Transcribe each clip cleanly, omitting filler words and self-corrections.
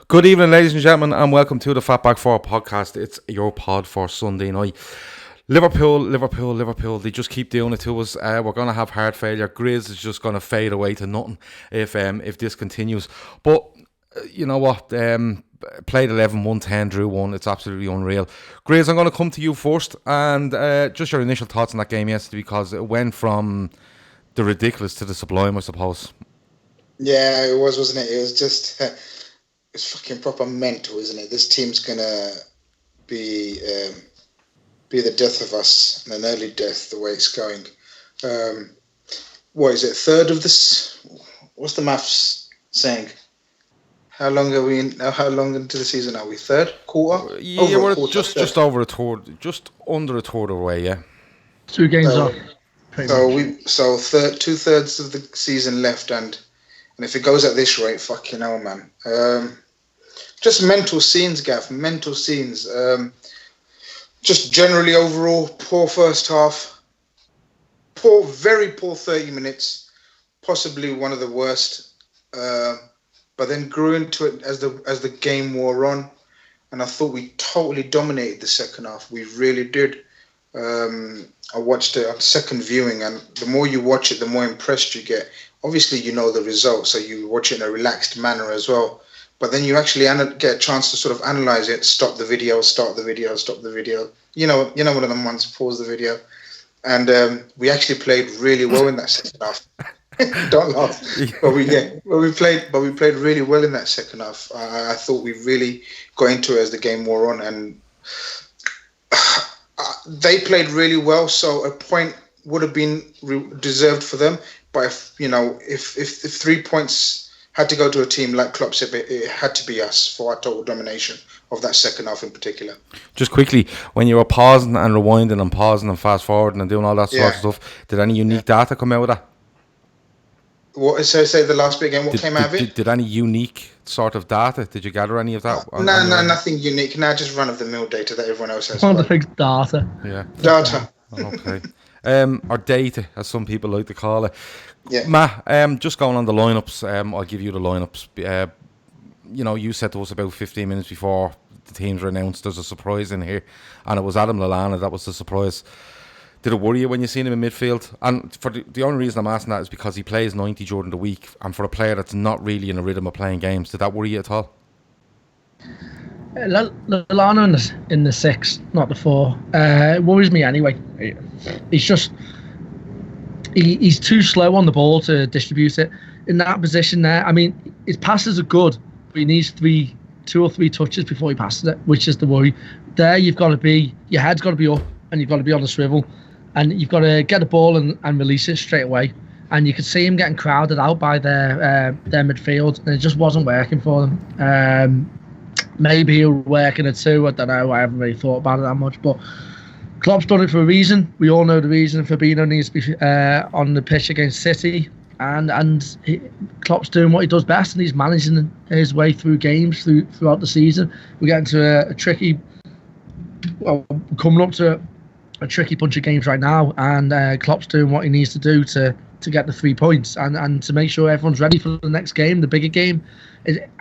Good evening, ladies and gentlemen, and welcome to the FB4 Podcast. It's your pod for Sunday night. Liverpool. They just keep doing it to us. We're going to have heart failure. Grizz is just going to fade away to nothing if this continues. But you know what? Played 11, won 10, drew 1. It's absolutely unreal. Grizz, I'm going to come to you first. And just your initial thoughts on that game yesterday, because it went from the ridiculous to the sublime, I suppose. Yeah, it was, wasn't it? It was just... it's fucking proper mental, isn't it? This team's gonna be the death of us, an early death, the way it's going. What is it? Third of this? What's the maths saying? How long are we in? How long into the season are we? Third quarter? Yeah, we're just over a third, just under a third of the way. Yeah, 2 games off. So 2/3 of the season left, and if it goes at this rate, fucking hell, man. Just mental scenes, Gav. Mental scenes. Just generally overall, poor first half. Very poor 30 minutes. Possibly one of the worst. But then grew into it as the game wore on. And I thought we totally dominated the second half. We really did. I watched it on second viewing, and the more you watch it, the more impressed you get. Obviously, you know the result, so you watch it in a relaxed manner as well. But then you actually get a chance to sort of analyze it, stop the video, start the video, stop the video. You know one of them ones, pause the video. And we actually played really well in that second half. Don't laugh. But we played really well in that second half. I thought we really got into it as the game wore on, and they played really well. So a point would have been deserved for them. But if 3 points had to go to a team like Klopp said, it had to be us for our total domination of that second half in particular. Just quickly, when you were pausing and rewinding and pausing and fast forwarding and doing all that sort of stuff, did any unique data come out of that? What? So say the last bit again. What came out of it? Did any unique sort of data? Did you gather any of that? No, nothing unique. No, just run-of-the-mill data that everyone else has. One of the things, data. Yeah. Data. Okay. Or data, as some people like to call it. Yeah. Matt, just going on the lineups, I'll give you the lineups. You said to us about 15 minutes before the teams were announced, there's a surprise in here, and it was Adam Lallana that was the surprise. Did it worry you when you seen him in midfield? And for the only reason I'm asking that is because he plays 90 during the week, and for a player that's not really in a rhythm of playing games, did that worry you at all? Lallana in the 6, not the 4. It worries me anyway. He's too slow on the ball to distribute it in that position there. I mean, his passes are good, but he needs 2 or 3 touches before he passes it, which is the worry. There, your head's got to be up, and you've got to be on the swivel, and you've got to get the ball and release it straight away. And you could see him getting crowded out by their midfield, and it just wasn't working for them. Maybe he'll work in a 2. I don't know. I haven't really thought about it that much, but Klopp's done it for a reason. We all know the reason. Fabinho needs to be on the pitch against City, and Klopp's doing what he does best, and he's managing his way through games throughout the season. We're getting to a tricky, coming up to a tricky bunch of games right now, and Klopp's doing what he needs to do to get the 3 points and to make sure everyone's ready for the next game, the bigger game.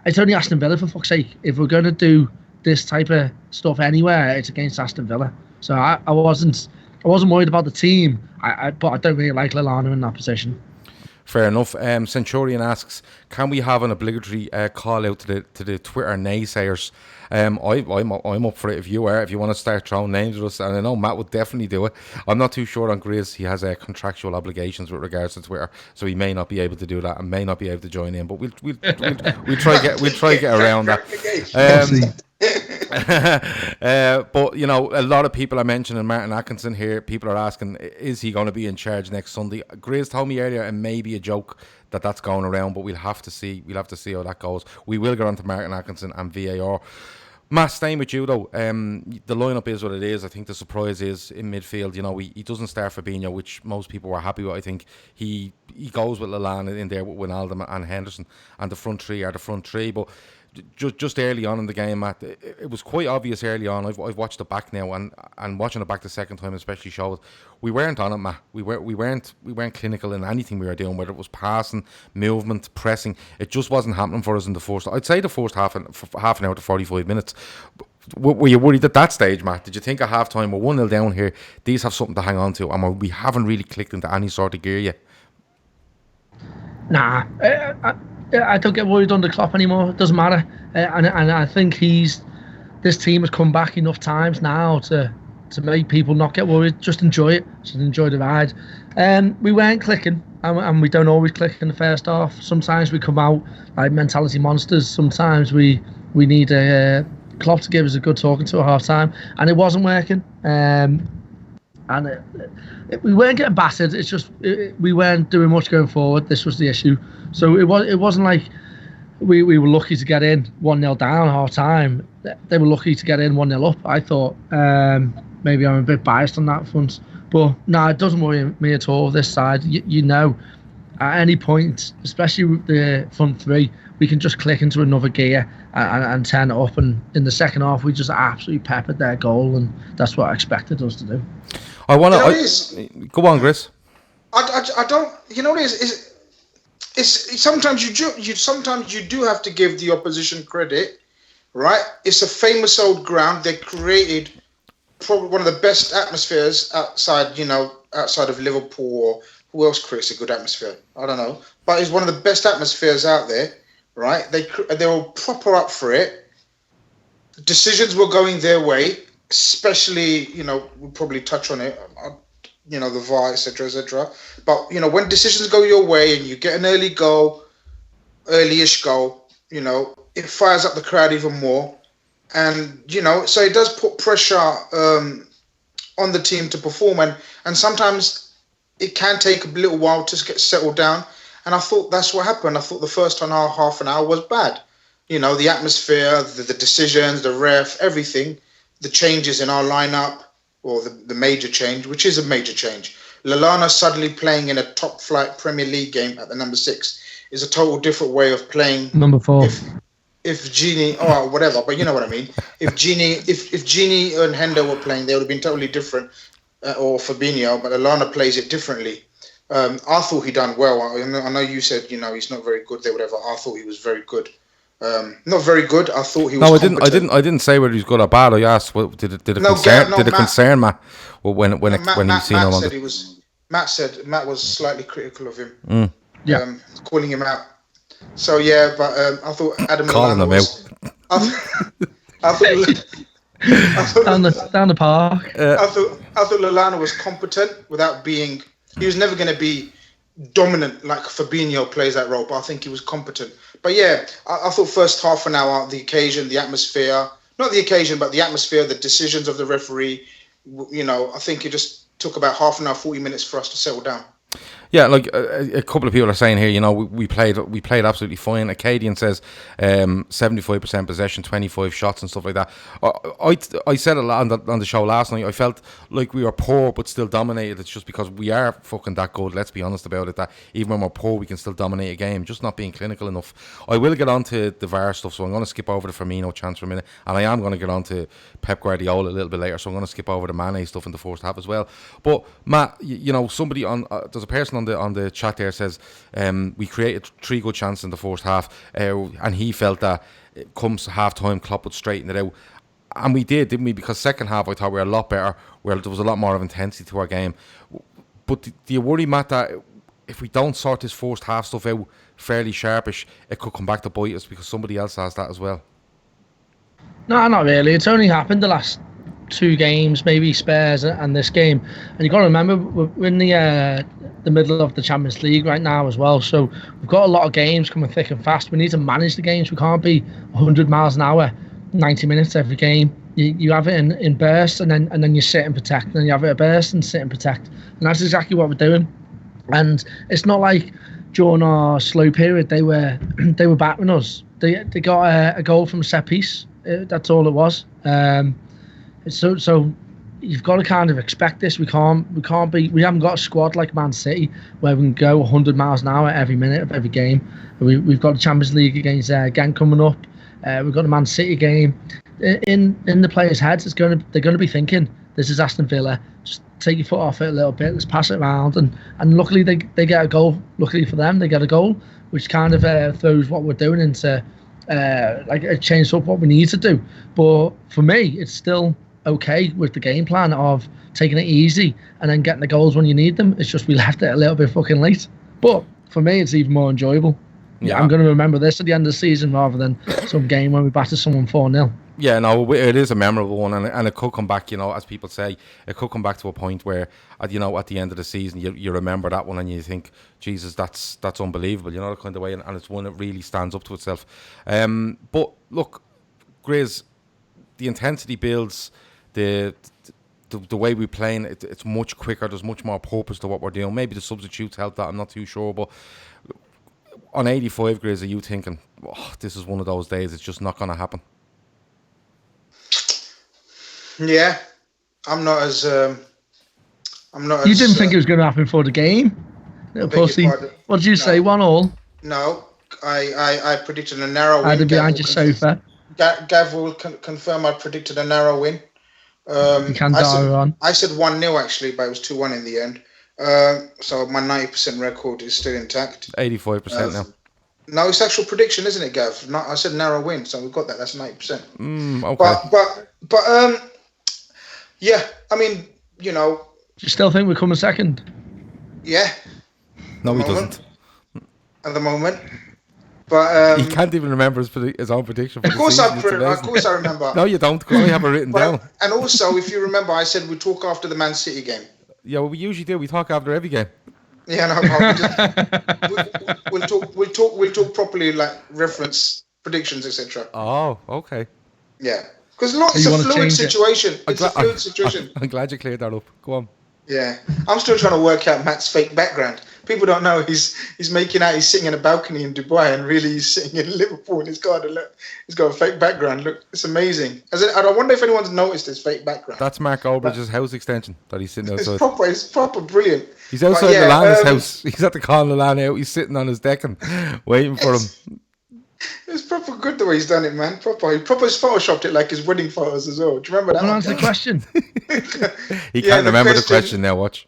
It's only Aston Villa, for fuck's sake. If we're going to do this type of stuff anywhere, it's against Aston Villa. So I wasn't worried about the team, but I don't really like Lallana in that position. Fair enough. Centurion asks, can we have an obligatory call out to the Twitter naysayers? I'm up for it if you are. If you want to start throwing names at us, and I know Matt would definitely do it. I'm not too sure on Grizz. He has contractual obligations with regards to Twitter, so he may not be able to do that and may not be able to join in. But we'll try to get around that. But a lot of people are mentioning Martin Atkinson here. People are asking, is he going to be in charge next Sunday? Grizz told me earlier, and maybe a joke that's going around, but we'll have to see how that goes. We will get on to Martin Atkinson and VAR. Matt, staying with you though, the lineup is what it is. I think the surprise is in midfield. He doesn't start Fabinho, which most people were happy with. I think he goes with Lallana in there with Wijnaldum and Henderson, and the front three are the front three. But just early on in the game, Matt, it was quite obvious early on. I've watched it back now, and watching it back the second time especially showed we weren't on it, Matt. We weren't clinical in anything we were doing, whether it was passing, movement, pressing. It just wasn't happening for us in the first. I'd say the first half an hour to 45 minutes. Were you worried at that stage, Matt? Did you think at half time we're 1-0 down here? These have something to hang on to, and we haven't really clicked into any sort of gear yet? Nah, I don't get worried under Klopp anymore. It doesn't matter, and I think this team has come back enough times now to make people not get worried. Just enjoy it. Just enjoy the ride. We weren't clicking, and we don't always click in the first half. Sometimes we come out like mentality monsters. Sometimes we need Klopp to give us a good talking to at half time, and it wasn't working. We weren't getting battered. It's just we weren't doing much going forward. This was the issue. So it wasn't like we were lucky to get in 1-0 down half time. They were lucky to get in 1-0 up. I thought maybe I'm a bit biased on that front, but no, it doesn't worry me at all. This side, you know, at any point, especially with the front three, we can just click into another gear and turn it up. And in the second half, we just absolutely peppered their goal, and that's what I expected us to do. I want to go on, Chris. I don't. You know what it is? It's sometimes you do have to give the opposition credit, right? It's a famous old ground. They created probably one of the best atmospheres outside of Liverpool. Or who else creates a good atmosphere? I don't know, but it's one of the best atmospheres out there, right? They were proper up for it. Decisions were going their way, especially, we'll probably touch on it, the VAR, etc., etc. But, when decisions go your way and you get an early-ish goal, it fires up the crowd even more. And, so it does put pressure on the team to perform. And sometimes it can take a little while to get settled down. And I thought that's what happened. I thought the first half an hour was bad. The atmosphere, the decisions, the ref, everything, the changes in our lineup, or the major change, which is a major change. Lallana suddenly playing in a top-flight Premier League game at the number 6 is a total different way of playing. Number 4. If Gini, whatever, but you know what I mean. If Gini and Hendo were playing, they would have been totally different, or Fabinho, but Lallana plays it differently. I thought he done well. I know you said, he's not very good there, whatever. I thought he was very good. Not very good. I thought he was. No, I didn't say whether he's good or bad. I asked, did it concern Matt when you seen him on the... Matt was slightly critical of him. Calling him out. So yeah, but I thought Adam calling him out. I thought down the park. I thought Lallana was competent without being. He was never going to be dominant like Fabinho plays that role, but I think he was competent. But yeah, I thought first half an hour, the occasion, the atmosphere, not the occasion, but the atmosphere, the decisions of the referee, I think it just took about half an hour, 40 minutes for us to settle down. Yeah, like a couple of people are saying here, we played absolutely fine. Acadian says 75% possession, 25 shots and stuff like that. I said a lot on the show last night. I felt like we were poor but still dominated. It's just because we are fucking that good. Let's be honest about it. That even when we're poor, we can still dominate a game. Just not being clinical enough. I will get on to the VAR stuff, so I'm going to skip over the Firmino chance for a minute, and I am going to get on to Pep Guardiola a little bit later. So I'm going to skip over the Mane stuff in the first half as well. But Matt, somebody on there's a person on the chat there says we created 3 good chances in the first half, and he felt that it comes half time Klopp would straighten it out, and we did, didn't we? Because second half I thought we were a lot better, where there was a lot more of intensity to our game. But do you worry, Matt, that if we don't sort this first half stuff out fairly sharpish, it could come back to bite us because somebody else has that as well? No, not really. It's only happened the last 2 games, maybe Spurs and this game, and you got to remember we're in the middle of the Champions League right now as well, so we've got a lot of games coming thick and fast. We need to manage the games. We can't be 100 miles an hour 90 minutes every game. You have it in bursts, and then you sit and protect, and then you have it a burst and sit and protect, and that's exactly what we're doing. And it's not like during our slow period they were battering us. They got a goal from a set piece. That's all it was. So you've got to kind of expect this. We haven't got a squad like Man City where we can go 100 miles an hour every minute of every game. We've got the Champions League against Genk coming up. We've got a Man City game. In the players' heads, they're going to be thinking, this is Aston Villa. Just take your foot off it a little bit. Let's pass it around, and luckily they get a goal. Luckily for them, they get a goal, which kind of throws what we're doing into it changes up what we need to do. But for me, it's still okay with the game plan of taking it easy and then getting the goals when you need them. It's just we left it a little bit fucking late. But for me, it's even more enjoyable. Yeah, I'm going to remember this at the end of the season rather than some game when we batter someone 4-0. Yeah, no, it is a memorable one, and it could come back, as people say, it could come back to a point where, at the end of the season, you remember that one and you think, Jesus, that's unbelievable, the kind of way, and it's one that really stands up to itself. But look, Grizz, the intensity builds, the way we playing, it's much quicker. There's much more purpose to what we're doing. Maybe the substitutes help that. I'm not too sure, but on 85, Grizz, are you thinking, this is one of those days? It's just not going to happen. Yeah, I'm not as. You didn't think it was going to happen for the game, pussy. What did you say? 1-1? No, I predicted a narrow win. I had behind your sofa. Gav will confirm I predicted a narrow win. You can dial on. I said 1-0 actually, but it was 2-1 in the end. So my 90% record is still intact. 85% now. No, it's actual prediction, isn't it, Gav? No, I said narrow win, so we've got that. That's 90%. Okay. But yeah, I mean, Do you still think we're coming second? Yeah. No, he doesn't. At the moment. But he can't even remember his own prediction. Of course I remember. No, you don't, because I have it written down. And also, if you remember, I said we'd talk after the Man City game. Yeah, well, we usually do. We talk after every game. Yeah, no, we'll talk properly, like reference predictions, etc. Oh, okay. Yeah, because look, it's a fluid situation. I'm glad you cleared that up. Go on. Yeah, I'm still trying to work out Matt's fake background. People don't know he's making out he's sitting in a balcony in Dubai, and really he's sitting in Liverpool in his garden. Look, he's got a fake background. Look, it's amazing. I wonder if anyone's noticed his fake background. That's Mark Albridge's house extension that he's sitting outside. It's proper brilliant. He's outside Lallana's house. He's at the Con Lallana out. He's sitting on his decking, waiting for him. It's proper good the way he's done it, man. He proper photoshopped it like his wedding photos as well. Do you remember that? Answer the question. He can't remember the question now. Watch.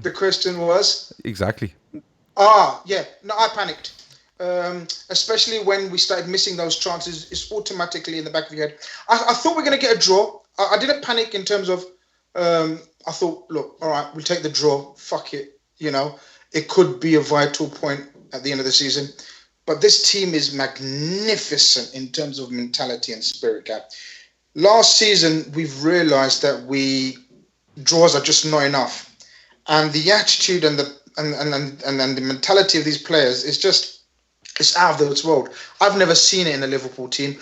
The question was? Exactly. Yeah. No, I panicked. Especially when we started missing those chances. It's automatically in the back of your head. I thought we were going to get a draw. I didn't panic in terms of... I thought, look, all right, we'll take the draw. Fuck it. It could be a vital point at the end of the season. But this team is magnificent in terms of mentality and spirit, Gap. Last season, we've realised that draws are just not enough. And the attitude and the mentality of these players is just, it's out of this world. I've never seen it in a Liverpool team.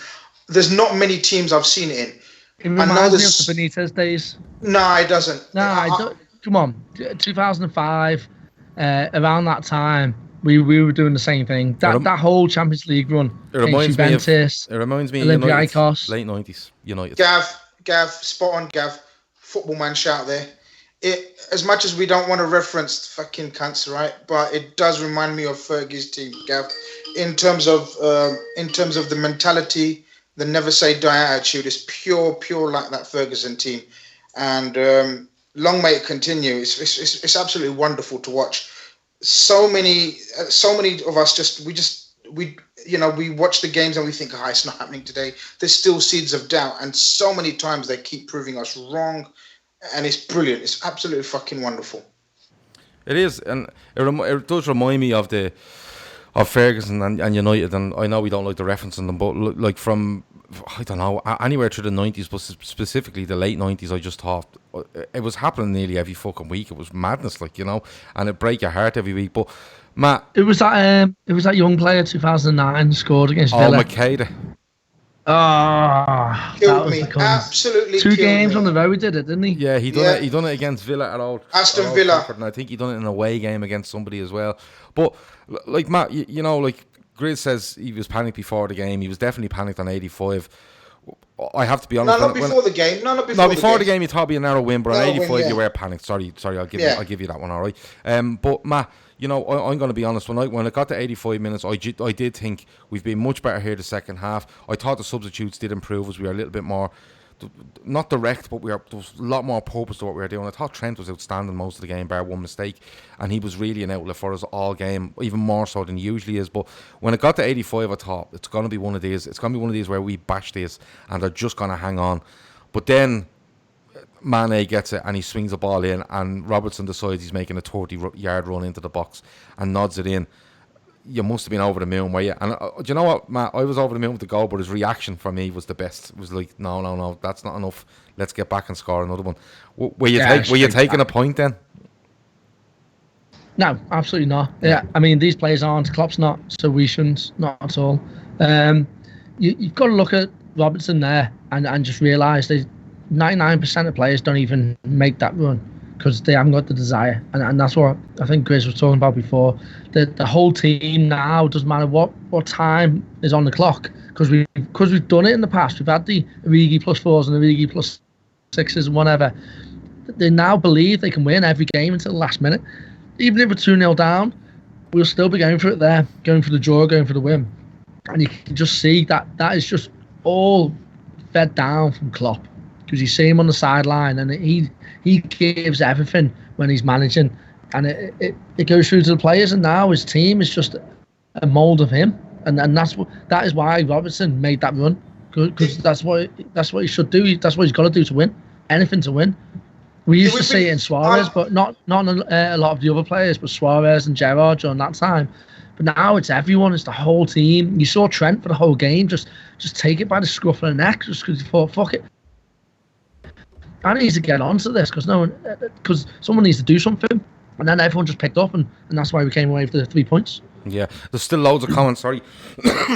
There's not many teams I've seen it in. It reminds me of the Benitez days. No, it doesn't. No, come on. 2005, around that time, we were doing the same thing. That whole Champions League run. It reminds me of Olympiacos. Late 90s United. Gav, spot on, Gav. Football man shout there. As much as we don't want to reference fucking cunts, right? But it does remind me of Fergie's team, Gav. In terms of the mentality, the never say die attitude, is pure like that Ferguson team. And long may it continue. It's absolutely wonderful to watch. So many of us we watch the games and we think, it's not happening today. There's still seeds of doubt, and so many times they keep proving us wrong, and it's brilliant. It's absolutely fucking wonderful. It is, and it does remind me of Ferguson and United, and I know we don't like the referencing them, but like from, I don't know, anywhere through the 90s, but specifically the late 90s, I just thought it was happening nearly every fucking week. It was madness, and it break your heart every week. But Matt, it was that young player 2009 scored against Villa. Makeda. Killed me. Absolutely. 2 games on the road, he did it, didn't he? Yeah, he done it against Villa at all. Aston Villa. And I think he done it in an away game against somebody as well. But like Matt, Grizz says he was panicked before the game. He was definitely panicked on 85. I have to be honest. No, not before the game. No, not before, before the game. You thought it'd be a narrow win, but on 85 you were panicked. Sorry, I'll give you that one, all right. But Matt, you know, I'm going to be honest. When it got to 85 minutes, I did think we've been much better here the second half. I thought the substitutes did improve as we were a little bit more, not direct, but there was a lot more purpose to what we were doing. I thought Trent was outstanding most of the game, bar one mistake, and he was really an outlet for us all game, even more so than he usually is. But when it got to 85, I thought it's going to be one of these. It's going to be one of these where we bash this, and they're just going to hang on. But then Mane gets it, and he swings the ball in, and Robertson decides he's making a 30-yard run into the box and nods it in. You must have been over the moon, were you? And do you know what, Matt? I was over the moon with the goal, but his reaction for me was the best. It was like, no, that's not enough. Let's get back and score another one. Were you taking a point then? No, absolutely not. Yeah, I mean, these players aren't. Klopp's not, so we shouldn't. Not at all. You've got to look at Robertson there and just realise that 99% of players don't even make that run because they haven't got the desire, and that's what I think Grizz was talking about before. The whole team now, doesn't matter what time is on the clock, because we've done it in the past. We've had the Origi +4s and the Origi +6s and whatever. They now believe they can win every game until the last minute. Even if we're 2-0 down, we'll still be going for it there, going for the draw, going for the win. And you can just see that is just all fed down from Klopp, because you see him on the sideline and he gives everything when he's managing, and it goes through to the players, and now his team is just a mould of him, and that is why Robertson made that run, because that's what he should do. That's what he's got to do to win, anything to win. We used to see it in Suarez, but not a lot of the other players, but Suarez and Gerrard during that time. But now it's everyone, it's the whole team. You saw Trent for the whole game just take it by the scruff of the neck, just because he thought, fuck it, I need to get onto this because someone needs to do something. And then everyone just picked up, and that's why we came away with the 3 points. Yeah, there's still loads of comments. Sorry,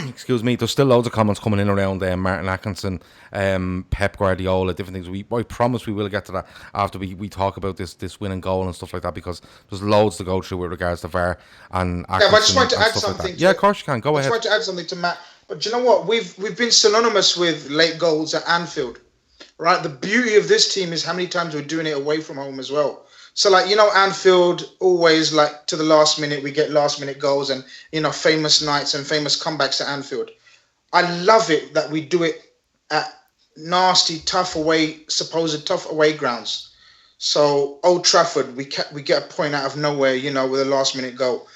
excuse me. There's still loads of comments coming in around Martin Atkinson, Pep Guardiola, different things. I promise we will get to that after we talk about this winning goal and stuff like that, because there's loads to go through with regards to VAR and Atkinson. Yeah, but I just wanted to add something. Yeah, of course you can. Go ahead. I just wanted to add something to Matt. But do you know what? We've been synonymous with late goals at Anfield, right? The beauty of this team is how many times we're doing it away from home as well. So, like, you know, Anfield, always, like, to the last minute, we get last-minute goals and, you know, famous nights and famous comebacks at Anfield. I love it that we do it at nasty, supposed tough away grounds. So, Old Trafford, we get a point out of nowhere, you know, with a last-minute goal.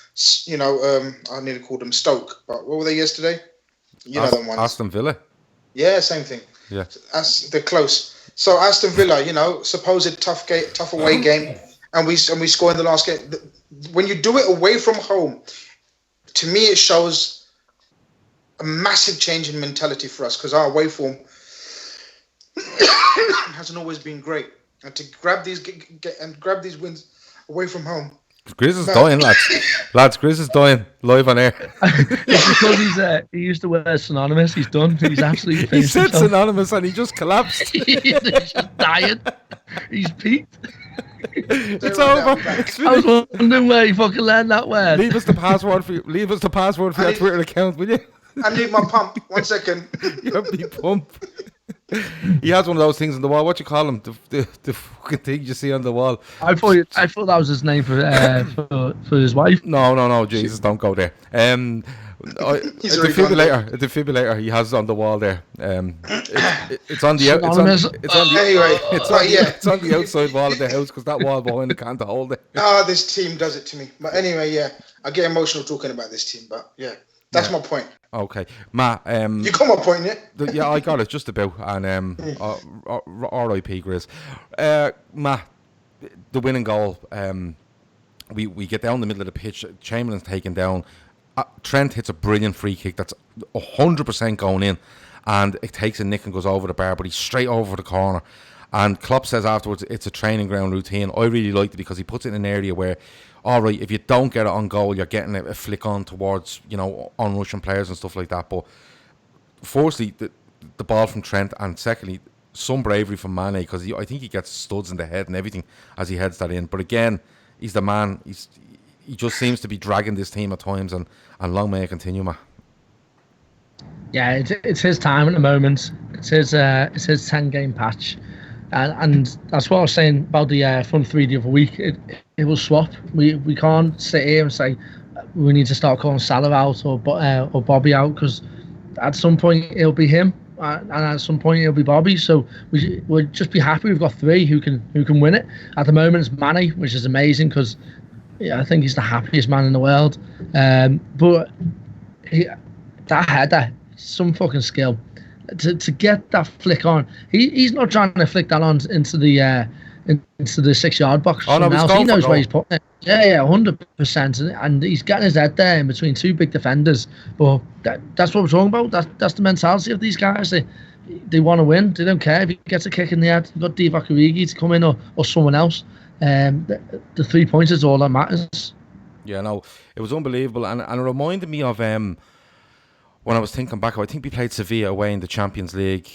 You know, I nearly called them Stoke, but what were they yesterday? You know them ones. Aston Villa? Yeah, same thing. Yeah. They're close. So, Aston Villa, you know, supposed tough away game. And we score in the last game. When you do it away from home, to me it shows a massive change in mentality for us, because our away form hasn't always been great. And to grab these wins away from home. Grizz is dying, lads. Grizz is dying live on air. It's because he used to wear synonymous. He's done. He's absolutely finished. He said synonymous and he just collapsed. He's just dying. He's peaked. It's over. I was wondering where you fucking learned that word. Leave us the password for your Twitter account, will you? I need my pump. 1 second. Your big pump. He has one of those things on the wall. What you call him? The fucking thing you see on the wall. I thought that was his name for his wife. No. Jesus, don't go there. A defibrillator he has on the wall there. It's on the it's on the outside wall of the house, because that wall behind it can't hold it. This team does it to me. But anyway, yeah, I get emotional talking about this team. But yeah, that's my point. Okay, Matt. You got my point, yeah? Yeah, I got it just about. And R.I.P. Grizz. Matt, the winning goal. We get down the middle of the pitch. Chamberlain's taken down. Trent hits a brilliant free kick that's 100% going in, and it takes a nick and goes over the bar, but he's straight over the corner. And Klopp says afterwards it's a training ground routine. I really liked it because he puts it in an area where, all right, if you don't get it on goal, you're getting a flick on towards, you know, on Russian players and stuff like that. But firstly, the ball from Trent, and secondly, some bravery from Mane, because I think he gets studs in the head and everything as he heads that in. But again, he's the man. He just seems to be dragging this team at times, and long may it continue, Matt. Yeah, it's his time at the moment. It's his 10-game patch, and that's what I was saying about the front three the other week. It will swap. We can't sit here and say we need to start calling Salah out or Bobby out, because at some point it'll be him, and at some point it'll be Bobby. So we'll just be happy we've got three who can win it. At the moment it's Mane, which is amazing, because I think he's the happiest man in the world. But that header, some fucking skill to get that flick on. He's not trying to flick that on into the 6-yard box. Oh, no, he knows where he's putting it. Yeah, 100%, and he's getting his head there in between two big defenders. But that's what we're talking about. That's the mentality of these guys. They want to win. They don't care if he gets a kick in the head. You've got Divock Origi to come in or someone else. The 3 points is all that matters. Yeah, no, it was unbelievable, and it reminded me of when I was thinking back. I think we played Sevilla away in the Champions League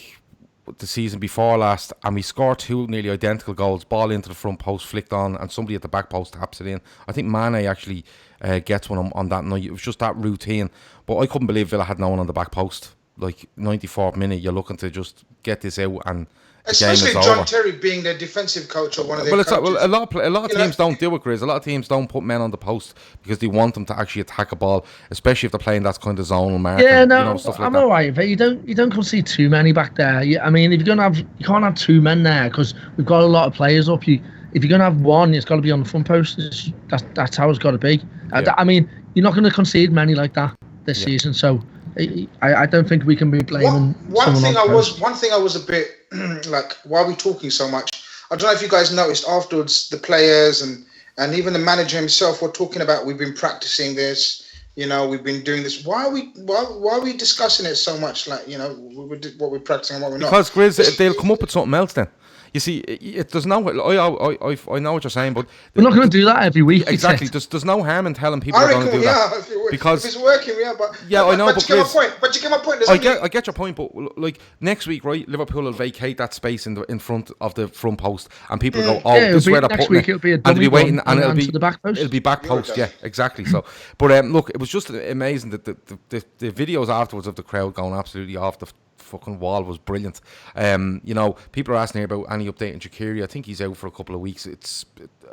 the season before last, and we scored two nearly identical goals. Ball into the front post, flicked on, and somebody at the back post taps it in. I think Mane actually gets one on that night. It was just that routine, but I couldn't believe Villa had no one on the back post. Like 94th minute, you're looking to just get this out, and especially John Terry being their defensive coach or one of their coaches. Well, a lot of teams don't do it, Grizz. A lot of teams don't put men on the post because they want them to actually attack a ball, especially if they're playing that kind of zonal marking. Yeah, no, stuff like I'm that. alright, but you don't concede too many back there. I mean, if you can't have two men there, because we've got a lot of players up. If you're gonna have one, it's got to be on the front post. That's how it's got to be. Yeah. I mean, you're not going to concede many like that this season, so I don't think we can be blaming. One thing I was a bit like, why are we talking so much? I don't know if you guys noticed afterwards, the players and even the manager himself were talking about, we've been practicing this, we've been doing this. Why are we discussing it so much? Like, what we're practicing and what we're not. Because Grizz, they'll come up with something else then. You see, there's no. I know what you're saying, but we're not going to do that every week. Exactly. There's no harm in telling people they're going to do that. Because if it's working, but I know. But you get my point. But you get my point. I get your point. But like next week, right? Liverpool will vacate that space in front of the front post, and people will go, this is where they're putting it. It'll be a and they'll be waiting, and it'll be the back post. It'll be back post. Yeah, exactly. So, but look, it was just amazing that the videos afterwards of the crowd going absolutely off the fucking wall was brilliant. People are asking here about any update on Shaqiri. I think he's out for a couple of weeks.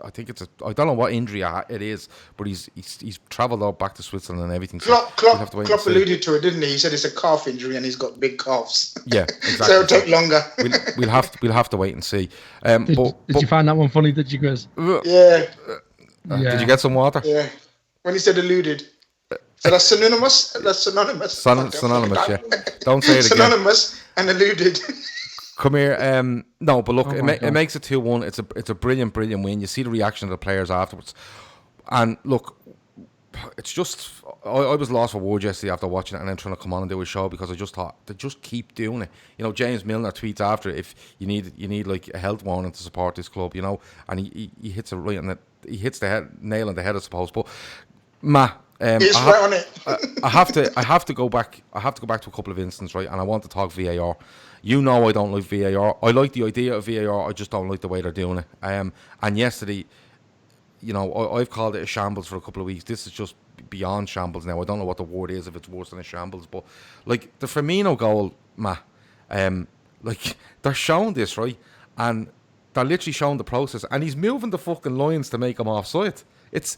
I don't know what injury it is, but he's travelled out back to Switzerland and everything. Klopp alluded to it, didn't he? He said it's a calf injury and he's got big calves. Yeah, exactly. So it'll take longer. We'll have to wait and see. Did you find that one funny? Did you, Chris? Yeah. Did you get some water? Yeah. When he said alluded. So that's synonymous. Synonymous, yeah. Don't say it again. Synonymous and alluded. Come here. No, but look, it makes it 2-1. It's a brilliant win. You see the reaction of the players afterwards, and look, it's just I was lost for words yesterday after watching it and then trying to come on and do a show, because I just thought they just keep doing it. James Milner tweets after it, if you need like a health warning to support this club, and he hits it right, and he hits the nail on the head, I suppose. But I have to go back to a couple of instances, right? And I want to talk VAR. I don't like VAR. I like the idea of VAR. I just don't like the way they're doing it. And yesterday, I've called it a shambles for a couple of weeks. This is just beyond shambles now. I don't know what the word is, if it's worse than a shambles. But like the Firmino goal, like they're showing this, right? And they're literally showing the process. And he's moving the fucking lines to make him offside. It's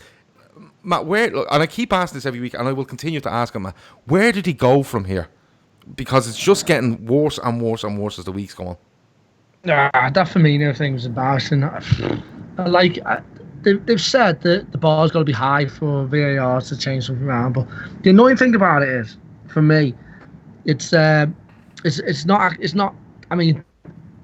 Matt, and I keep asking this every week, and I will continue to ask him, Matt, where did he go from here? Because it's just getting worse and worse and worse as the weeks go on. That Firmino thing was embarrassing. They've said that the bar's got to be high for VAR to change something around, but the annoying thing about it is, for me, it's not. I mean,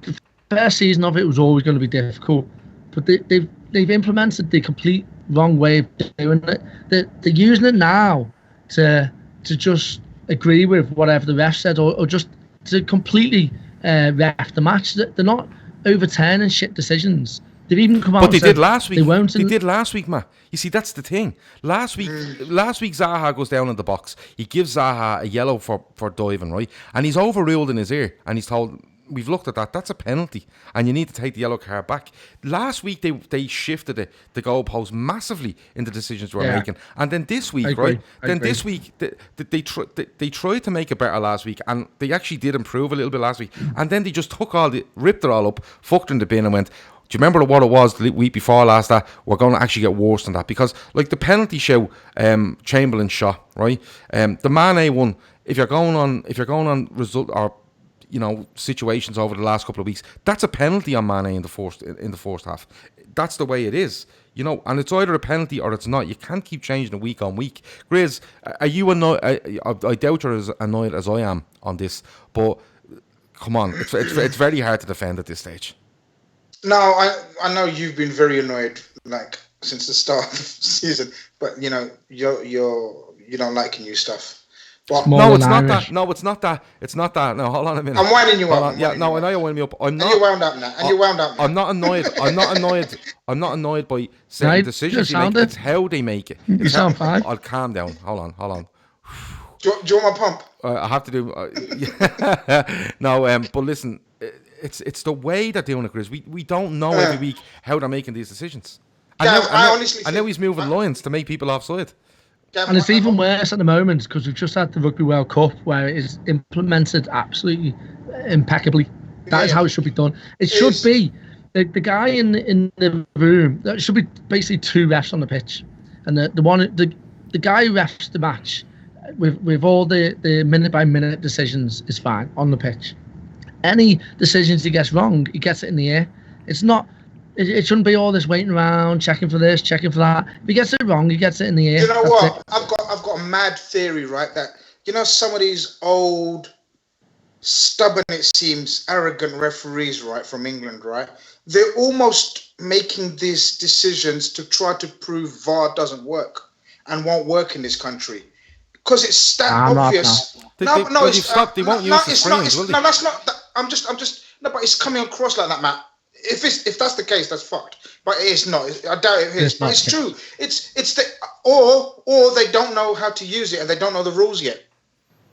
the first season of it was always going to be difficult, but they've implemented the complete wrong way of doing it. They're using it now to just agree with whatever the ref said, or just to completely ref the match. They're not overturning shit decisions. They've even come out. But they did last week. They did last week, Matt. You see, that's the thing. Last week Zaha goes down in the box. He gives Zaha a yellow for diving, right? And he's overruled in his ear, and he's told, we've looked at that. That's a penalty, and you need to take the yellow card back. Last week they shifted the goalpost massively in the decisions we're making, and then this week, this week they tried to make it better last week, and they actually did improve a little bit last week, and then they just ripped it all up, fucked in the bin, and went. Do you remember what it was the week before last? That we're going to actually get worse than that, because like the penalty show, Chamberlain shot, right? The Mane one. If you're going on result or situations over the last couple of weeks, that's a penalty on Mane in the first half. That's the way it is, and it's either a penalty or it's not. You can't keep changing it week on week. Grizz, are you annoyed? I doubt you're as annoyed as I am on this, but come on, it's very hard to defend at this stage. No, I know you've been very annoyed like since the start of the season, but you don't like new stuff. But no, it's not that. No, it's not that. It's not that. No, hold on a minute. I'm winding you up. Yeah, no, I know you're winding me up. I'm not. And you're wound up now. And you're wound up now. I'm not annoyed. I'm not annoyed by certain decisions you make. It's how they make it. You sound fine. I'll calm down. Hold on. Do you want my pump? I have to do. No, but listen. It's the way they're doing it, Chris. We don't know every week how they're making these decisions. I know he's moving lines to make people offside. And it's even worse at the moment because we've just had the Rugby World Cup where it is implemented absolutely impeccably. That is how it should be done. It should be the guy in the room. There should be basically two refs on the pitch, and the guy who refs the match with all the minute by minute decisions is fine on the pitch. Any decisions he gets wrong, he gets it in the air. It's not. It shouldn't be all this waiting around, checking for this, checking for that. If he gets it wrong, he gets it in the air. You know what? I've got a mad theory, right? That some of these old, stubborn, it seems, arrogant referees, right, from England, right? They're almost making these decisions to try to prove VAR doesn't work and won't work in this country. Because it's that obvious. They won't use the screens, will they? No, that's not. I'm just. No, but it's coming across like that, Matt. If that's the case, that's fucked. But it's not. I doubt it is. But it's true. It's the or they don't know how to use it and they don't know the rules yet.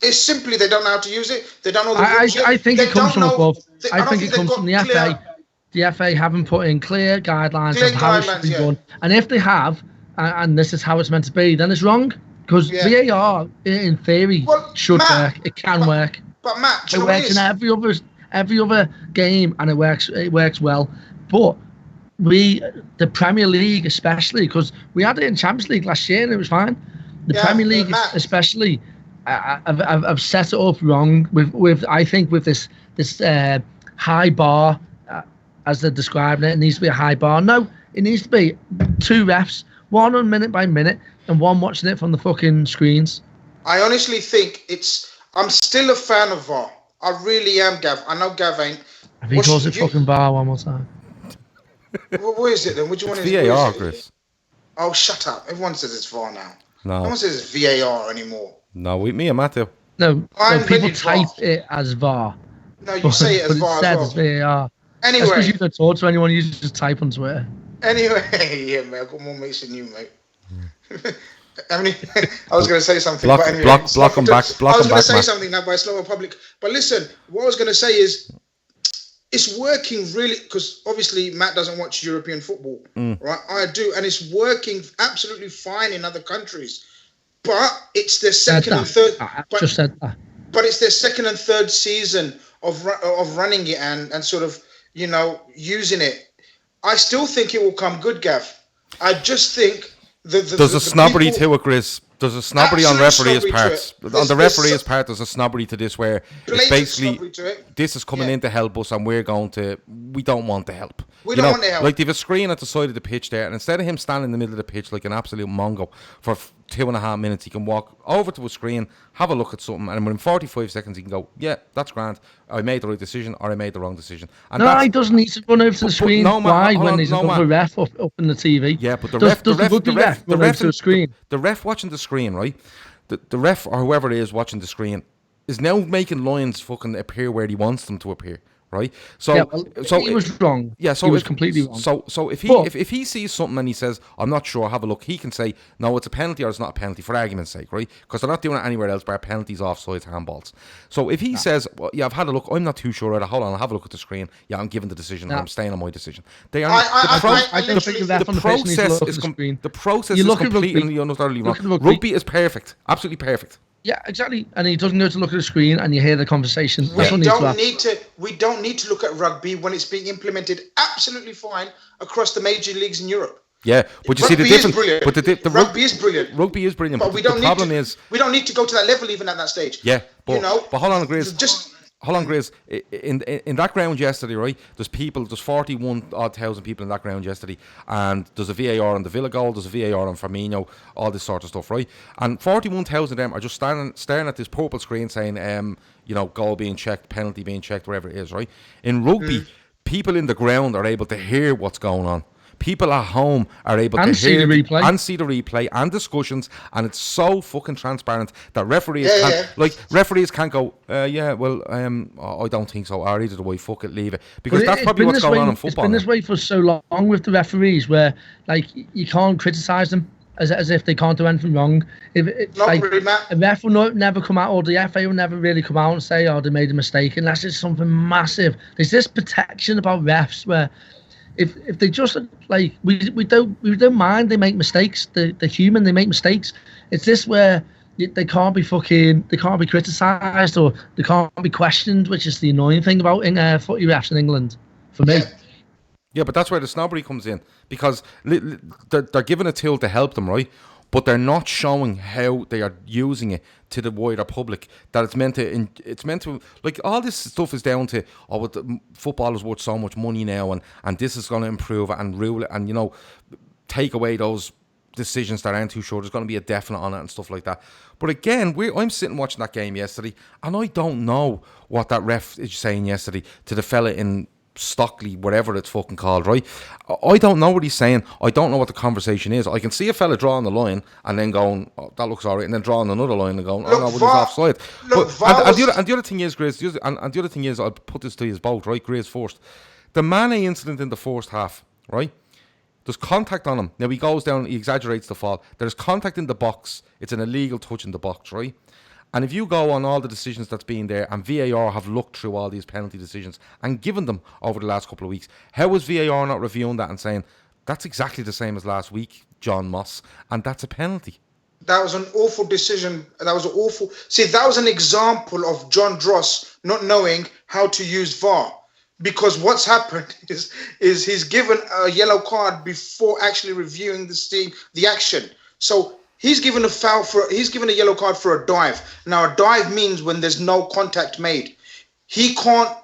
It's simply they don't know how to use it. They don't know the rules yet. I think it comes from above. I think it comes from the FA. The FA haven't put in clear guidelines of how it should be done. And if they have, and this is how it's meant to be, then it's wrong. Because VAR, in theory, should work. It can work. But Matt, it works in every other game, and it works well. But the Premier League especially, because we had it in Champions League last year and it was fine. The Premier League especially, I've set it up wrong with I think with this high bar, as they're describing it. It needs to be a high bar. No, it needs to be two refs, one on minute by minute, and one watching it from the fucking screens. I honestly think I'm still a fan of VAR. I really am, Gav. I know Gav ain't. Have you calls it fucking VAR one more time? What is it then? What do you want? It's VAR, Chris. Oh, shut up! Everyone says it's VAR now. No one says it's VAR anymore. No, me and Matthew. No, people type it as VAR. No, you say it as VAR as well. It's VAR. Anyway, that's because you don't talk to anyone. You just type on Twitter. Anyway, yeah, mate. I've got more mates than you, mate. I mean, I was going to say something, block, but anyway. Block them back. I was going to say something now, but it's not a public. But listen, what I was going to say is, it's working really, because obviously Matt doesn't watch European football, right? I do, and it's working absolutely fine in other countries. But it's their second and third. Just said that. But it's their second and third season of running it and sort of using it. I still think it will come good, Gav. I just think there's a snobbery to it, Chris. There's a snobbery on referee's part. On the referee's part, there's a snobbery to this where it's basically this is coming in to help us, and we don't want the help. We don't want the help. Like they have a screen at the side of the pitch there, and instead of him standing in the middle of the pitch like an absolute mongo for 2.5 minutes, he can walk over to a screen, have a look at something, and within 45 seconds he can go, yeah, that's grand. I made the right decision, or I made the wrong decision. And he doesn't need to run over to the screen. When there's another ref up in the TV? Yeah, but the ref watching the screen, right? The ref or whoever it is watching the screen is now making lines fucking appear where he wants them to appear. right? So, Yeah, well, he was wrong. Yeah, so he was completely wrong. So if he sees something and he says, "I'm not sure," have a look. He can say, "No, it's a penalty," or "It's not a penalty," for argument's sake, right? Because they're not doing it anywhere else bar penalties, offsides, handballs. So if he says, well, "Yeah, I've had a look. I'm not too sure. Right, hold on, I'll have a look at the screen. Yeah, I'm giving the decision. I'm staying on my decision." They are. The process is completely and utterly wrong. Rugby is perfect, absolutely perfect. Yeah, exactly. And he doesn't go to look at the screen and you hear the conversation. We don't need to look at rugby when it's being implemented absolutely fine across the major leagues in Europe. Yeah, but you see the difference. But rugby is brilliant. Rugby is brilliant. But we don't need to go to that level even at that stage. Yeah, but hold on, Grace. Hold on, Grace. In that ground yesterday, right? There's 41,000 people in that ground yesterday, and there's a VAR on the Villa goal, there's a VAR on Firmino, all this sort of stuff, right? And 41,000 of them are just staring at this purple screen saying, goal being checked, penalty being checked, wherever it is, right? In rugby, people in the ground are able to hear what's going on. People at home are able to hear the replay. And see the replay and discussions, and it's so fucking transparent that referees can't go, I don't think so, or either the way, fuck it, leave it. Because that's probably what's going on in football. It's been this way for so long with the referees, where you can't criticise them as if they can't do anything wrong. Really, Matt. A ref will never come out, or the FA will never really come out and say, "Oh, they made a mistake," unless it's something massive. There's this protection about refs where, if they just we don't mind they make mistakes. They're human. They make mistakes. It's this where they can't be criticised or they can't be questioned, which is the annoying thing about footy refs in England for me. Yeah, but that's where the snobbery comes in, because they're given a tool to help them, right? But they're not showing how they are using it to the wider public. That it's meant to like, all this stuff is down to, football is worth so much money now, and this is going to improve it and rule it, and take away those decisions that aren't too sure. There's going to be a definite on it and stuff like that. But again, I'm sitting watching that game yesterday, and I don't know what that ref is saying yesterday to the fella in Stockley, whatever it's fucking called, right? I don't know what he's saying. I don't know what the conversation is. I can see a fella drawing the line and then going, "Oh, that looks alright," and then drawing another line and going, "Oh no, he's offside." And the other thing is, Grace, and the other thing is, I'll put this to you both, right? Grace first. The Mane incident in the first half, right? There's contact on him. Now he goes down, he exaggerates the fall. There's contact in the box. It's an illegal touch in the box, right? And if you go on all the decisions that's been there, and VAR have looked through all these penalty decisions and given them over the last couple of weeks, how is VAR not reviewing that and saying, that's exactly the same as last week, John Moss, and that's a penalty? That was an awful decision. That was an example of John Dross not knowing how to use VAR. Because what's happened is he's given a yellow card before actually reviewing the action. So he's given a yellow card for a dive. Now, a dive means when there's no contact made. He can't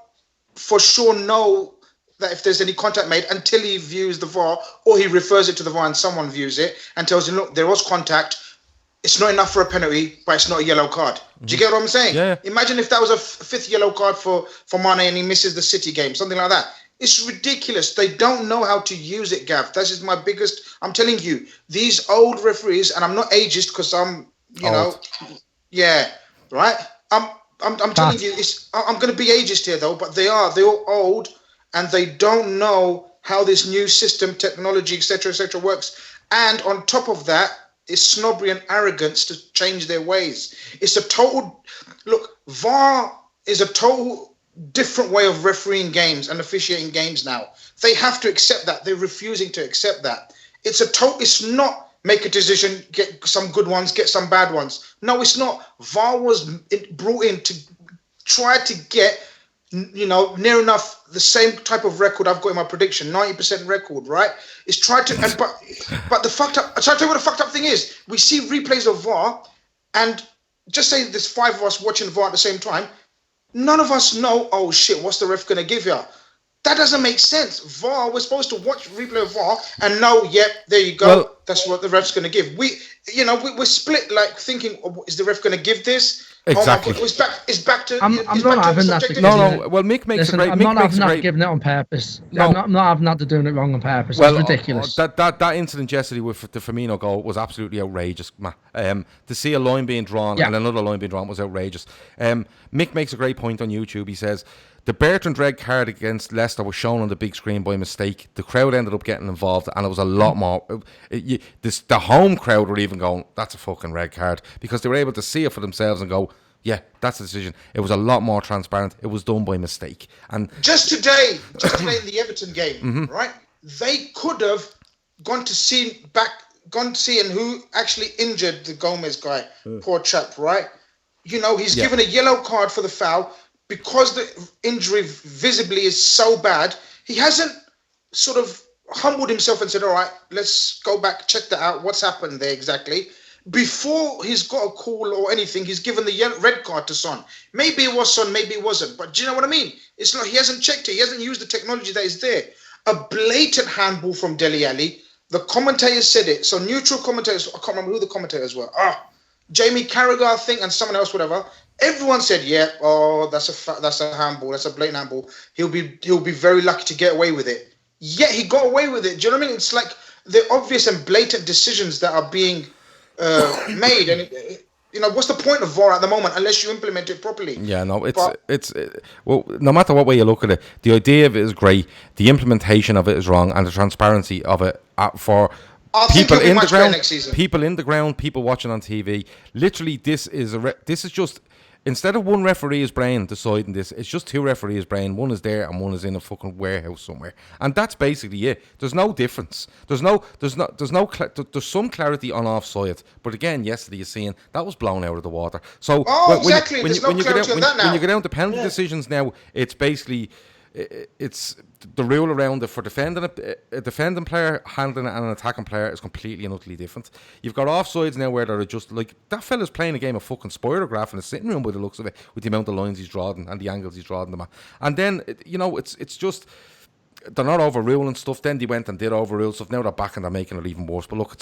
for sure know that if there's any contact made until he views the VAR, or he refers it to the VAR and someone views it and tells him, "Look, there was contact. It's not enough for a penalty, but it's not a yellow card." Do you get what I'm saying? Yeah. Imagine if that was a fifth yellow card for Mane and he misses the City game, something like that. It's ridiculous. They don't know how to use it, Gav. That is my biggest. I'm telling you, these old referees, and I'm not ageist because I'm, right. I'm telling you, I'm going to be ageist here though, but they're all old, and they don't know how this new system, technology, etc., works. And on top of that, it's snobbery and arrogance to change their ways. It's a total VAR is a total different way of refereeing games and officiating games now. They have to accept that. They're refusing to accept that. It's not make a decision, get some good ones, get some bad ones. No, it's not. VAR was brought in to try to get, near enough the same type of record I've got in my prediction, 90% record, right? It's tried to, but the fucked up, I'll tell you what the fucked up thing is. We see replays of VAR, and just say there's 5 of us watching VAR at the same time. None of us know, oh shit, what's the ref going to give here? That doesn't make sense. VAR, we're supposed to watch replay of VAR and know, there you go. Well, that's what the ref's going to give. We're split, like thinking, is the ref going to give this? Exactly. Oh my God, it's back to. I'm not having that. No. Well, Mick makes a great. I'm not having that giving it on purpose. No. I'm not having that to doing it wrong on purpose. Well, it's ridiculous. That incident yesterday with the Firmino goal was absolutely outrageous. To see a line being drawn and another line being drawn was outrageous. Mick makes a great point on YouTube. He says the Bertrand red card against Leicester was shown on the big screen by mistake. The crowd ended up getting involved, and it was a lot more. The home crowd were even going, "That's a fucking red card," because they were able to see it for themselves and go, "Yeah, that's the decision." It was a lot more transparent. It was done by mistake. And just today in the Everton game, right? They could have gone to see and who actually injured the Gomez guy. Poor chap, right? He's given a yellow card for the foul because the injury visibly is so bad. He hasn't sort of humbled himself and said, "All right, let's go back, check that out. What's happened there exactly?" Before he's got a call or anything, he's given the red card to Son. Maybe it was Son, maybe it wasn't. But do you know what I mean? It's not. He hasn't checked it. He hasn't used the technology that is there. A blatant handball from Dele Alli. The commentators said it. So neutral commentators, I can't remember who the commentators were. Jamie Carragher, I think, and someone else, whatever. Everyone said, "Yeah, that's a handball. That's a blatant handball. He'll be very lucky to get away with it." Yet he got away with it. Do you know what I mean? It's like the obvious and blatant decisions that are being made, and what's the point of VAR at the moment unless you implement it properly? Yeah, no, well, no matter what way you look at it, the idea of it is great, the implementation of it is wrong, and the transparency of it for people in the ground, people watching on TV. Literally, this is just. Instead of one referee's brain deciding this, it's just two referees' brain. One is there and one is in a fucking warehouse somewhere, and that's basically it. There's no difference. There's some clarity on offside, but again, yesterday you're seeing that was blown out of the water. So exactly. When you go down to penalty decisions now, it's basically it's the rule around it for defending a defending player, handling it, and an attacking player is completely and utterly different. You've got offsides now where they're just like that fella's playing a game of fucking spirograph in a sitting room by the looks of it, with the amount of lines he's drawing and the angles he's drawing them at. And then it's just they're not overruling stuff. Then they went and did overrule stuff. Now they're back and they're making it even worse. But look,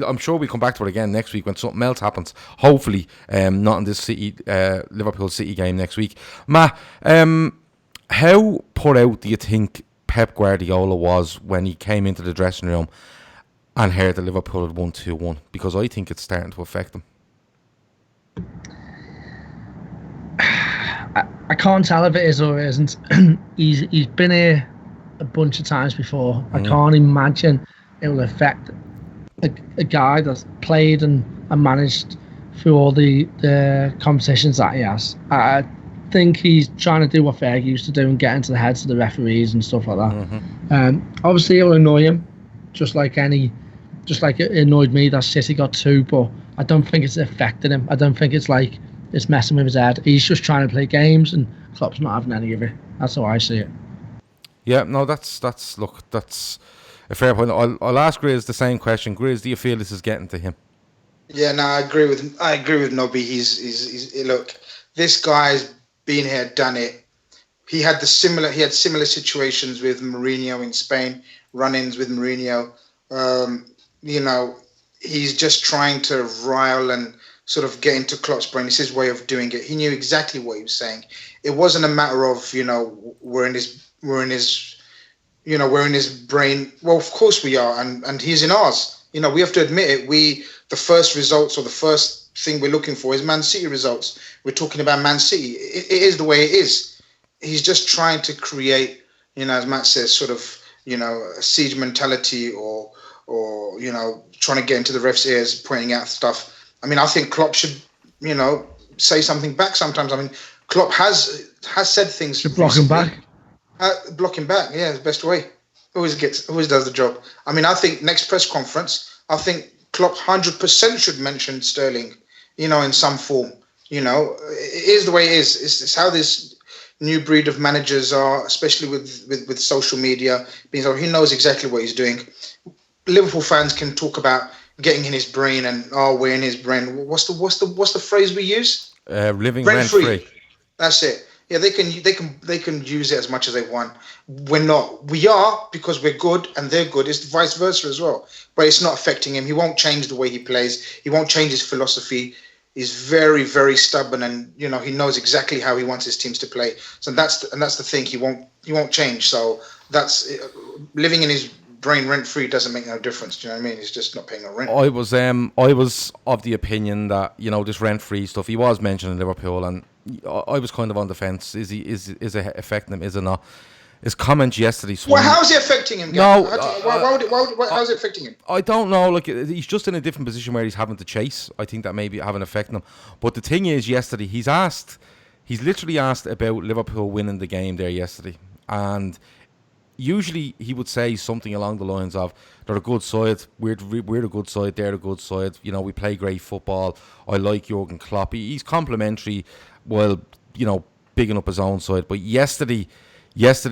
I'm sure we'll come back to it again next week when something else happens. Hopefully, not in this Liverpool City game next week. How put out do you think Pep Guardiola was when he came into the dressing room and heard that Liverpool had won 2-1? Because I think it's starting to affect him. I can't tell if it is or it isn't. He's been here a bunch of times before. I can't imagine it will affect a guy that's played and managed through all the competitions that he has. I think he's trying to do what Fergie used to do and get into the heads of the referees and stuff like that. Obviously it will annoy him, just like it annoyed me that City got 2, but I don't think it's affected him. I don't think it's like it's messing with his head. He's just trying to play games and Klopp's not having any of it. That's how I see it. Yeah, no, that's a fair point. I'll ask Grizz the same question. Grizz, do you feel this is getting to him? Yeah, no, I agree with Nobby. He's look, this guy's been here, done it. He had similar situations with Mourinho in Spain, run-ins with Mourinho. He's just trying to rile and sort of get into Klopp's brain. It's his way of doing it. He knew exactly what he was saying. It wasn't a matter of, we're in his brain. Well, of course we are, and he's in ours. We have to admit it. The first results or the first thing we're looking for is Man City results. We're talking about Man City. It is the way it is. He's just trying to create, as Matt says, sort of, a siege mentality or trying to get into the ref's ears, pointing out stuff. I mean, I think Klopp should, say something back sometimes. I mean, Klopp has said things. Should block him back. Block him back, yeah, the best way. Always does the job. I mean, I think next press conference, I think Klopp 100% should mention Sterling, in some form. It is the way it is. It's how this new breed of managers are, especially with social media. Because he knows exactly what he's doing. Liverpool fans can talk about getting in his brain and we're in his brain. What's the phrase we use? Living rent free. That's it. Yeah, they can use it as much as they want. We're not. We are, because we're good and they're good. It's vice versa as well. But it's not affecting him. He won't change the way he plays. He won't change his philosophy. is very, very stubborn, and he knows exactly how he wants his teams to play. So that's the thing. He won't change. So that's living in his brain rent free doesn't make no difference. Do you know what I mean? He's just not paying no rent. I was of the opinion that this rent free stuff. He was mentioning Liverpool, and I was kind of on the fence. Is it affecting him? Is it not? His comments yesterday. Well, how's it affecting him? No, how's it affecting him? I don't know. Like, he's just in a different position where he's having to chase. I think that maybe having affected him. But the thing is, yesterday he's literally asked about Liverpool winning the game there yesterday, and usually he would say something along the lines of, "They're a good side. We're a good side. They're a good side. We play great football. I like Jurgen Klopp." He's complimentary, while bigging up his own side. But yesterday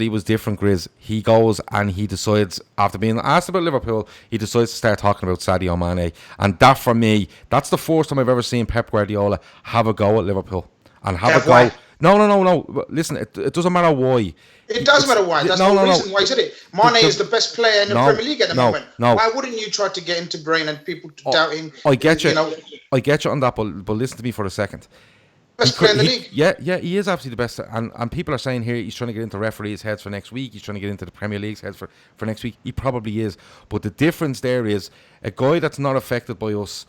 was different, Grizz. He goes and he decides, after being asked about Liverpool, he decides to start talking about Sadio Mane. And that, for me, that's the first time I've ever seen Pep Guardiola have a go at Liverpool. And have a go. Why? No. Listen, it doesn't matter why. It does matter why. That's the reason why he said it. Mane is the best player in the Premier League at the moment. No. Why wouldn't you try to get into brain and people to doubt him? I get you. I get you on that, but listen to me for a second. Best player in the league. Yeah, he is absolutely the best. And people are saying here he's trying to get into referees' heads for next week. He's trying to get into the Premier League's heads for next week. He probably is. But the difference there is a guy that's not affected by us,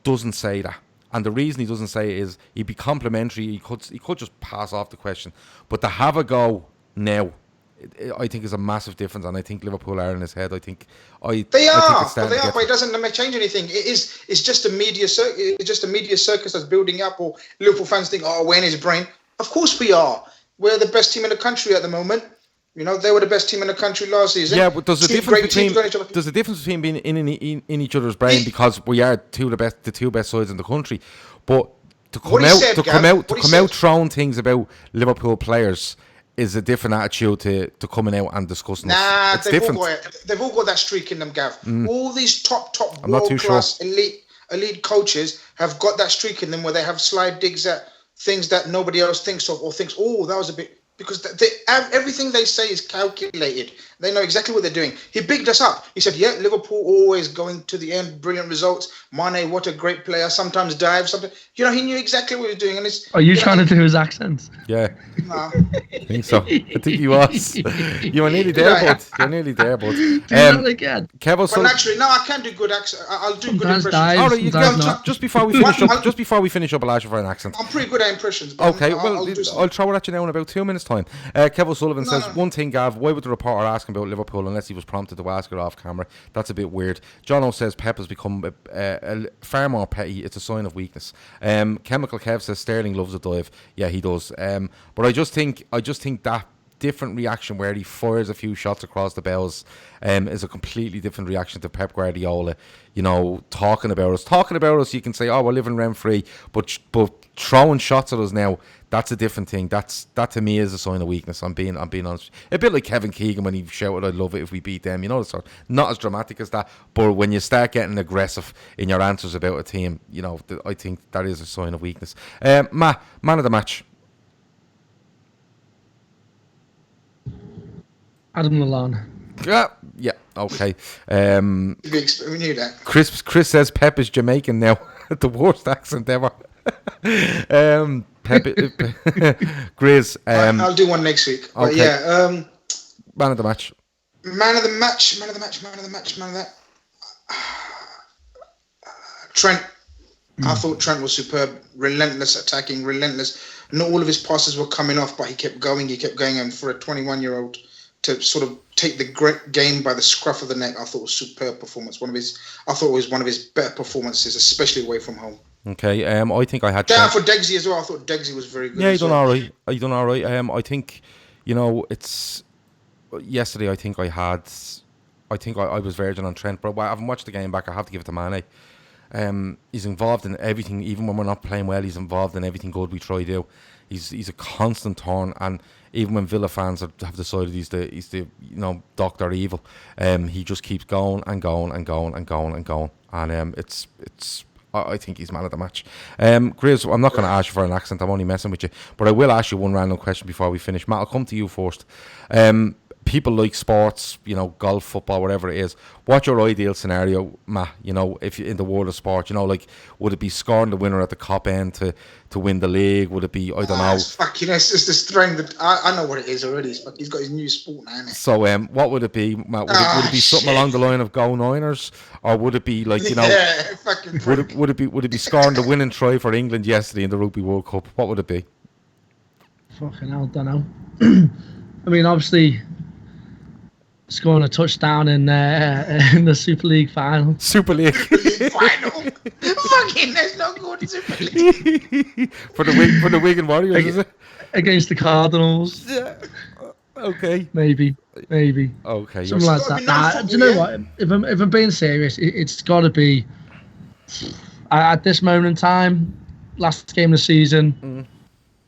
doesn't say that. And the reason he doesn't say it is he'd be complimentary. He could just pass off the question. But to have a go now, I think is a massive difference, and I think Liverpool are in his head. They are, but it doesn't change anything. It's just a media circus that's building up, or Liverpool fans think, we're in his brain. Of course we are. We're the best team in the country at the moment. They were the best team in the country last season. Yeah, but there's a difference between being in each other's brain, because we are the two best sides in the country. But to come out throwing things about Liverpool players is a different attitude to coming out and discussing. It's different. They've all got that streak in them, Gav. All these top world-class elite coaches have got that streak in them, where they have slide digs at things that nobody else thinks of, or thinks, that was a bit... Because everything they say is calculated. They know exactly what they're doing. He bigged us up. He said, Liverpool always going to the end, brilliant results. Mane, what a great player. Sometimes dives. He knew exactly what he was doing. And are you trying to do his accent? Yeah. No. I think so. I think he was. You were nearly there, bud. You're nearly there, bud. Do that again. Naturally, no, I can do good accent. I'll do sometimes good impressions. Just before we finish up, I'll ask you for an accent. I'm pretty good at impressions. Okay, I'll throw it at you now in about 2 minutes' time. Kev O'Sullivan says, one thing, Gav, why would the reporter ask him about Liverpool unless he was prompted to ask it off camera? That's a bit weird. John O says Pep has become far more petty. It's a sign of weakness. Chemical Kev says Sterling loves a dive. Yeah, he does. But I just think that different reaction where he fires a few shots across the bows is a completely different reaction to Pep Guardiola. Talking about us. You can say, we're living rent free, but throwing shots at us now, that's a different thing. That to me is a sign of weakness. I'm being honest. A bit like Kevin Keegan when he shouted, "I'd love it if we beat them." Not as dramatic as that, but when you start getting aggressive in your answers about a team, I think that is a sign of weakness. Man of the match. Adam Lallana. Yeah, okay. We knew that. Chris says Pep is Jamaican now. The worst accent ever. Grizz. I'll do one next week. But okay. Man of the match. Trent. I thought Trent was superb. Relentless attacking, relentless. Not all of his passes were coming off, but he kept going, and for a 21-year-old to sort of take the great game by the scruff of the neck, I thought was superb performance. I thought it was one of his better performances, especially away from home. Okay, I think I had... Down for Degsy as well. I thought Degsy was very good. Yeah, he done all right. I think, it's... Yesterday, I think I was virgin on Trent, but I haven't watched the game back. I have to give it to Mane. He's involved in everything. Even when we're not playing well, he's involved in everything good we try to do. He's a constant thorn, and even when Villa fans have decided he's the Dr. Evil, he just keeps going and going and going and going and going, and it's I think he's man of the match. Grizz, I'm not going to ask you for an accent. I'm only messing with you, but I will ask you one random question before we finish. Matt, I'll come to you first. people like sports, golf, football, whatever it is. What's your ideal scenario, Matt? If you're in the world of sport, would it be scoring the winner at the Cop end to win the league? Would it be, I don't know? It's just the strength that I know what it is already. He's got his new sport now, innit? So, what would it be, Matt? Would it be something along the line of Go Niners, or would it be like fucking would it be scoring the winning try for England yesterday in the Rugby World Cup? What would it be? Fucking hell, don't know. I mean, obviously, scoring a touchdown in the Super League final. Super League final. Fucking, there's no good Super League. for the Wigan Warriors, is it? Against the Cardinals. Yeah. Okay. Maybe. Okay. Something like that. Do you know what? If I'm being serious, it's got to be at this moment in time. Last game of the season.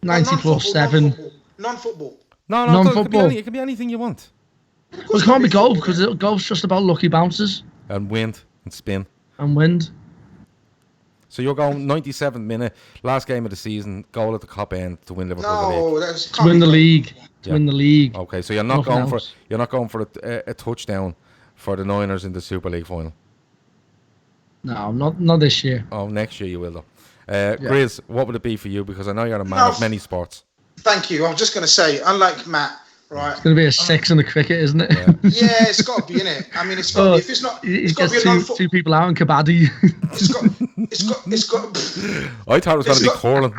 90 plus 7. Non-football. No, Non-football. it can be anything you want. Well, it can't be golf because golf's just about lucky bounces And wind and spin. and wind. So you're going 97th minute, last game of the season, goal at the Cop end to win Liverpool the league. No, that's To win the league. Yeah. Win the league. Okay, so you're not Nothing going for a touchdown for the Niners in the Super League final. No, not this year. Oh, next year you will though. Grizz, what would it be for you? Because I know you're a man of many sports. Thank you. I was just going to say, unlike Matt, right? It's going to be a 6 in the cricket, isn't it? Yeah, it's got to be, innit? I mean, it's got. If it's not, it's got to be a non-football. Two people out in Paddy. It's got. I thought it was going to be curling.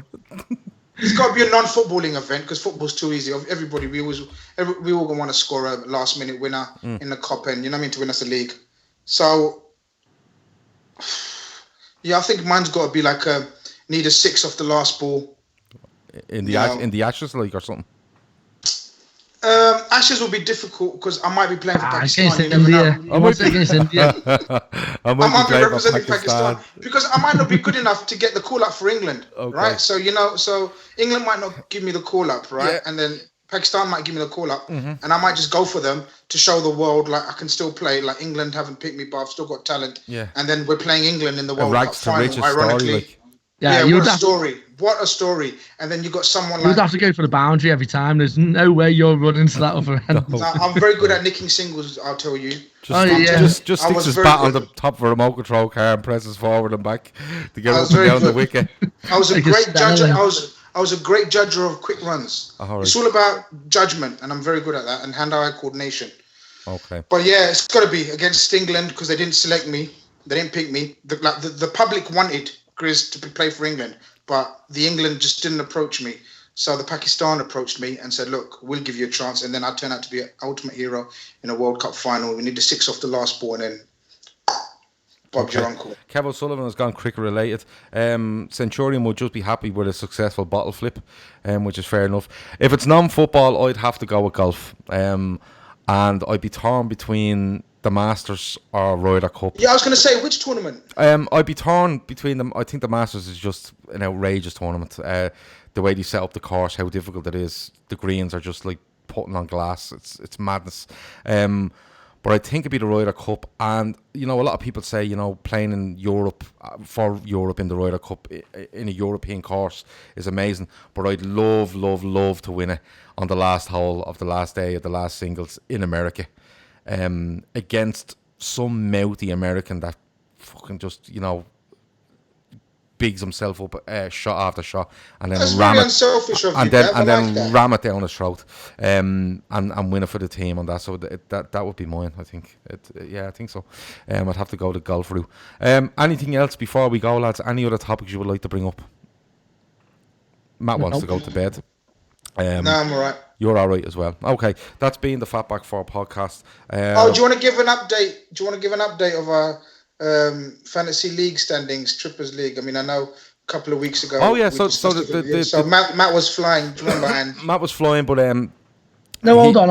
It's got to be a non-footballing event because football's too easy. Everybody, we all want to score a last-minute winner in the Cop end. You know what I mean? To win us the league. So, yeah, I think mine's got to be like need a 6 off the last ball. In the Ashes League or something. Ashes will be difficult because I might be playing for Pakistan. Against India. I might say against India. I might be representing Pakistan because I might not be good enough to get the call up for England, right? So so England might not give me the call up, right? Yeah. And then Pakistan might give me the call up, and I might just go for them to show the world like I can still play. Like England haven't picked me, but I've still got talent. Yeah. And then we're playing England in the World Cup final, ironically. Yeah, what a story. What a story. And then you got someone like... You'd have to go for the boundary every time. There's no way you're running to that other end. No, I'm very good at nicking singles, I'll tell you. Just sticks his bat on the top of a remote control car and presses forward and back to get up and down the wicket. I was a great judge. I was a great judger of quick runs. Oh, right. It's all about judgment, and I'm very good at that, and hand-eye coordination. Okay. But yeah, it's got to be against England because they didn't select me. They didn't pick me. The public wanted Grizz to play for England, but the England just didn't approach me. So the Pakistan approached me and said, look, we'll give you a chance. And then I turned out to be an ultimate hero in a World Cup final. We need the 6 off the last ball and then Bob's your uncle. Kev O'Sullivan has gone cricket related. Centurion would just be happy with a successful bottle flip, which is fair enough. If it's non-football, I'd have to go with golf. And I'd be torn between the Masters or Ryder Cup. Yeah, I was going to say, which tournament? I'd be torn between them. I think the Masters is just an outrageous tournament. The way they set up the course, how difficult it is. The greens are just like putting on glass. It's madness. But I think it'd be the Ryder Cup. And, a lot of people say, playing in Europe, for Europe in the Ryder Cup, in a European course is amazing. But I'd love, love, love to win it on the last hole of the last day of the last singles in America. Against some mouthy American that fucking just, bigs himself up shot after shot and then ram it ram it down his throat and win it for the team on that. So that would be mine, I think. I think so. I'd have to go the golf route. Anything else before we go, lads? Any other topics you would like to bring up? Matt wants to go to bed. No, I'm all right. You're all right as well. Okay, that's been the FB4 Podcast. Do you want to give an update? Do you want to give an update of our fantasy league standings, Trippers League? I mean, I know a couple of weeks ago. Oh yeah, so Matt was flying. Do you remember? And Matt was flying, but no, hold on.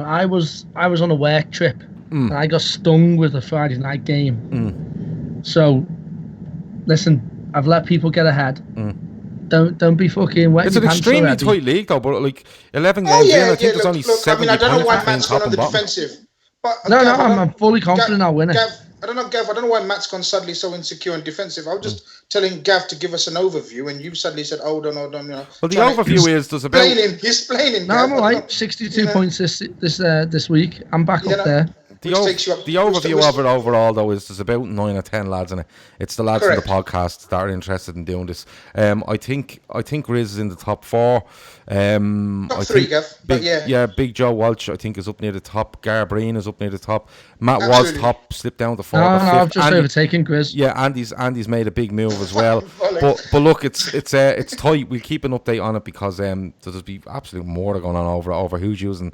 I was on a work trip and I got stung with a Friday night game. So, listen, I've let people get ahead. Don't be fucking wet. It's an extremely tight league though, but like 11 games in, I think there's only 70 I mean, I don't know why points Matt's between on top the and bottom. defensive. But No, I'm fully confident I'll win it. I don't know, Gav. I don't know why Matt's gone suddenly so insecure and defensive. I was just telling Gav to give us an overview, and you suddenly said, "Hold on." You know. Well, the overview is there's about. He's explaining. No, I'm all right. 62 points this week. I'm back up there. The overview of it overall, though, is there's about 9 or 10 lads in it. It's the lads Correct. from the podcast that are interested in doing this. I think Riz is in the top 4. Top 3, Gav. Big Joe Walsh, I think, is up near the top. Garbreen is up near the top. Matt Absolutely. was top, slipped down to 4th. No, I've 5th. just overtaken Grizz. Yeah, Andy's made a big move as well. but look, it's tight. We'll keep an update on it because there's be absolute more going on over who's using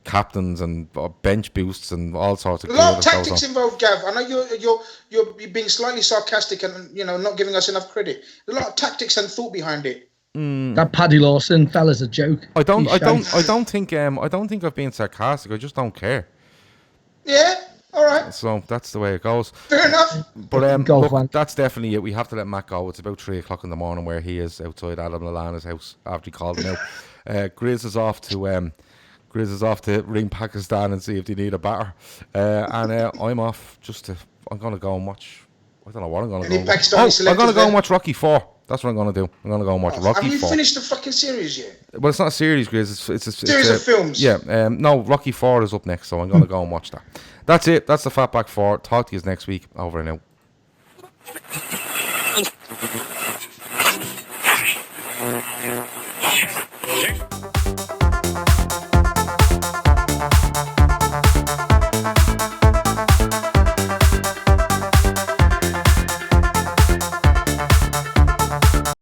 captains and bench boosts and all sorts of. A lot of tactics involved, Gav. I know you're being slightly sarcastic and not giving us enough credit. There's a lot of tactics and thought behind it. That Paddy Lawson fella's a joke. I don't think I've been sarcastic. I just don't care. Yeah, all right. So that's the way it goes. Fair enough. But look, that's definitely it. We have to let Matt go. It's about 3:00 in the morning where he is outside Adam Lallana's house after he called him out. Grizz is off to ring Pakistan and see if they need a batter. And I'm off I'm going to go and watch. I don't know what I'm going to go and watch. I'm going to go and watch Rocky 4. That's what I'm going to do. I'm going to go and watch Rocky 4. Have you finished the fucking series yet? Well, it's not a series, Grizz. It's a series of films. Yeah. No, Rocky 4 is up next, so I'm going to go and watch that. That's it. That's the Fatback 4. Talk to you next week. Over and out.